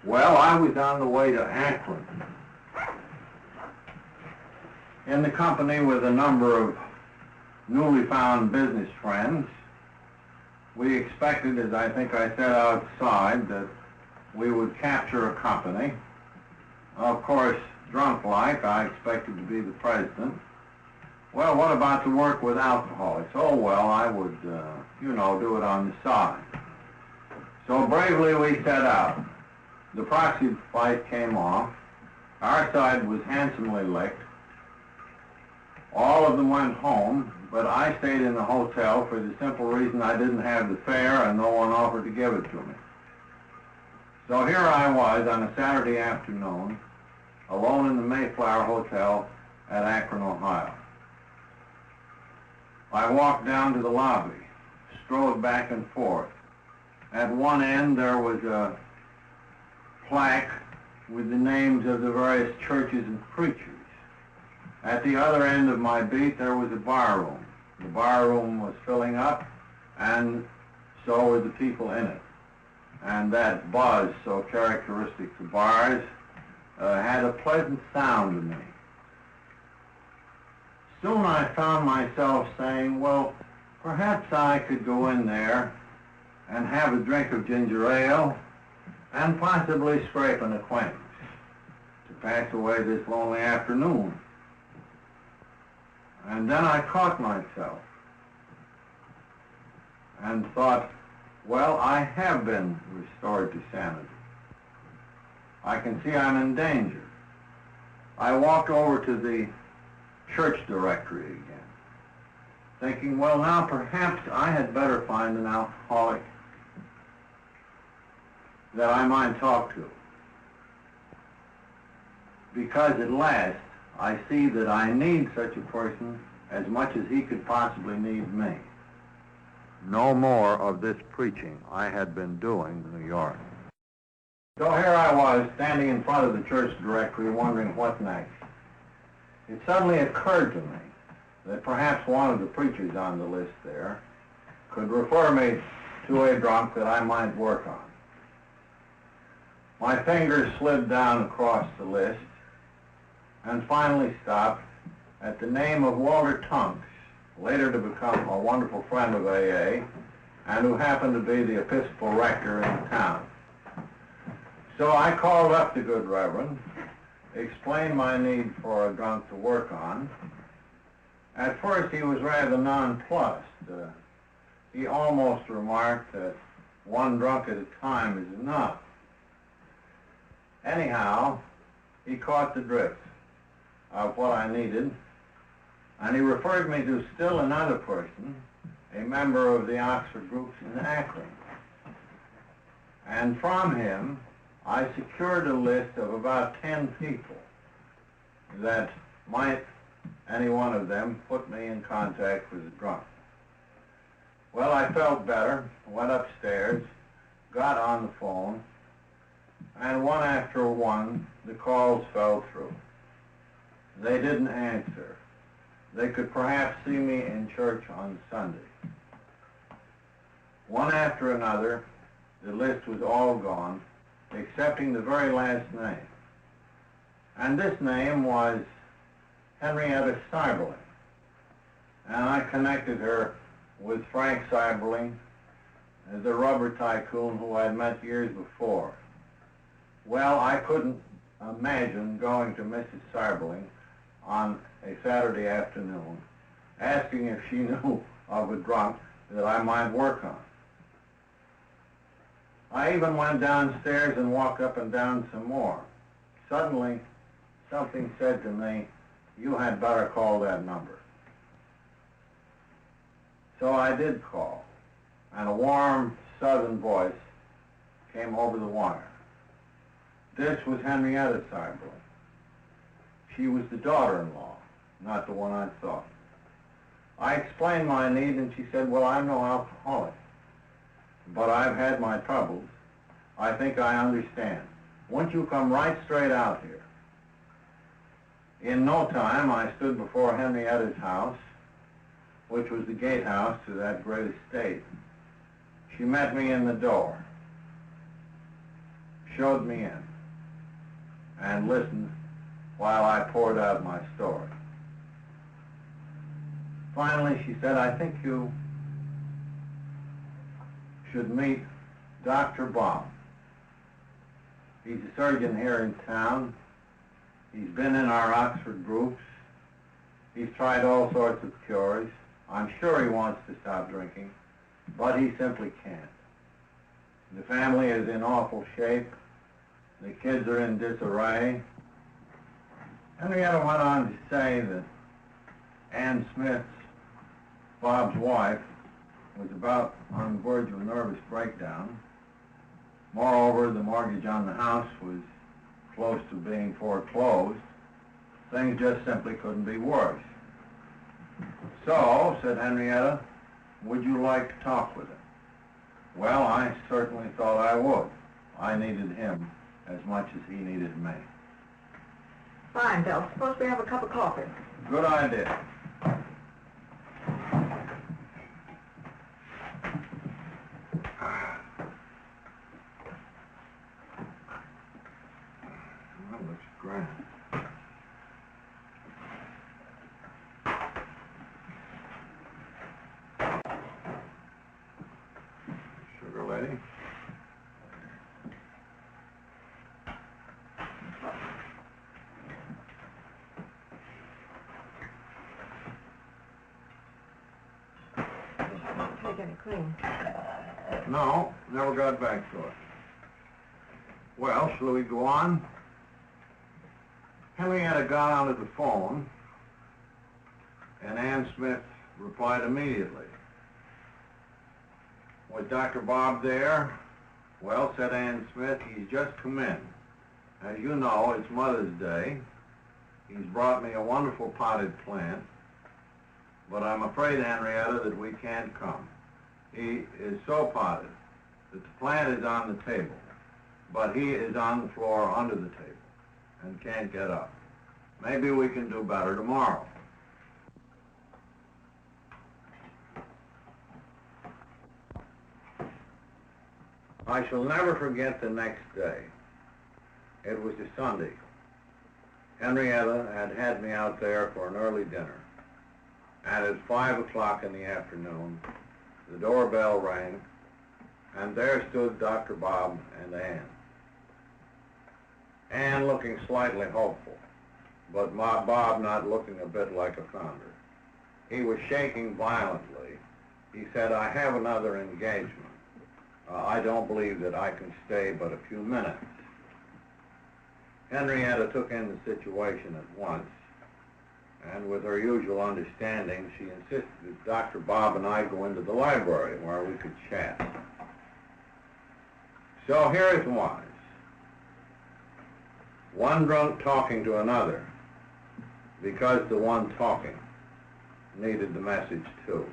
Well, I was on the way to Akron in the company with a number of newly found business friends. We expected, as I think I said outside, that we would capture a company. Of course, drunk-like, I expected to be the president. Well, what about to work with alcoholics? Oh, well, I would, do it on the side. So bravely we set out. The proxy fight came off. Our side was handsomely licked. All of them went home, but I stayed in the hotel for the simple reason I didn't have the fare and no one offered to give it to me. So here I was on a Saturday afternoon, alone in the Mayflower Hotel at Akron, Ohio. I walked down to the lobby, strode back and forth. At one end there was a plaque with the names of the various churches and preachers. At the other end of my beat there was a bar room. The bar room was filling up, and so were the people in it. And that buzz, so characteristic of bars, had a pleasant sound to me. Soon I found myself saying, well, perhaps I could go in there and have a drink of ginger ale and possibly scrape an acquaintance to pass away this lonely afternoon. And then I caught myself and thought, well, I have been restored to sanity. I can see I'm in danger. I walked over to the church directory again, thinking, well, now perhaps I had better find an alcoholic that I might talk to. Because at last, I see that I need such a person as much as he could possibly need me. No more of this preaching I had been doing in New York. So here I was, standing in front of the church directory, wondering what next. It suddenly occurred to me that perhaps one of the preachers on the list there could refer me to a drunk that I might work on. My fingers slid down across the list and finally stopped at the name of Walter Tunks, later to become a wonderful friend of AA, and who happened to be the Episcopal rector in town. So I called up the good Reverend, explained my need for a drunk to work on. At first he was rather nonplussed. He almost remarked that one drunk at a time is enough. Anyhow, he caught the drift of what I needed, and he referred me to still another person, a member of the Oxford groups in Akron. And from him, I secured a list of about 10 people that might, any one of them, put me in contact with a drunk. Well, I felt better, went upstairs, got on the phone, and one after one, the calls fell through. They didn't answer. They could perhaps see me in church on Sunday. One after another, the list was all gone, excepting the very last name. And this name was Henrietta Seiberling. And I connected her with Frank Seiberling, the rubber tycoon who I'd met years before. Well, I couldn't imagine going to Mrs. Seiberling on a Saturday afternoon, asking if she knew of a drunk that I might work on. I even went downstairs and walked up and down some more. Suddenly, something said to me, you had better call that number. So I did call, and a warm southern voice came over the wire. This was Henrietta Seiberling. She was the daughter-in-law, not the one I thought. I explained my need, and she said, well, I'm no alcoholic, but I've had my troubles. I think I understand. Won't you come right straight out here? In no time, I stood before Henrietta's house, which was the gatehouse to that great estate. She met me in the door. showed me in and listened while I poured out my story. Finally, she said, I think you should meet Dr. Bob. He's a surgeon here in town. He's been in our Oxford groups. He's tried all sorts of cures. I'm sure he wants to stop drinking, but he simply can't. The family is in awful shape. The kids are in disarray. Henrietta went on to say that Ann Smith, Bob's wife, was about on the verge of a nervous breakdown. Moreover, the mortgage on the house was close to being foreclosed. Things just simply couldn't be worse. So, said Henrietta, would you like to talk with him? Well, I certainly thought I would. I needed him as much as he needed me. Fine, Bill. Suppose we have a cup of coffee. Good idea. That looks grand. Sugar lady. Take any cream. No, never got back to it. Well, shall we go on? Henrietta got onto the phone, and Ann Smith replied immediately. Was Dr. Bob there? Well, said Ann Smith, he's just come in. As you know, it's Mother's Day. He's brought me a wonderful potted plant, but I'm afraid, Henrietta, that we can't come. He is so potted that the plant is on the table, but he is on the floor under the table and can't get up. Maybe we can do better tomorrow. I shall never forget the next day. It was a Sunday. Henrietta had had me out there for an early dinner, and at 5 o'clock in the afternoon, the doorbell rang, and there stood Dr. Bob and Ann. Ann looking slightly hopeful, but Bob not looking a bit like a founder. He was shaking violently. He said, I have another engagement. I don't believe that I can stay but a few minutes. Henrietta took in the situation at once, and with her usual understanding, she insisted that Dr. Bob and I go into the library where we could chat. So here it was. One drunk talking to another, because the one talking needed the message too.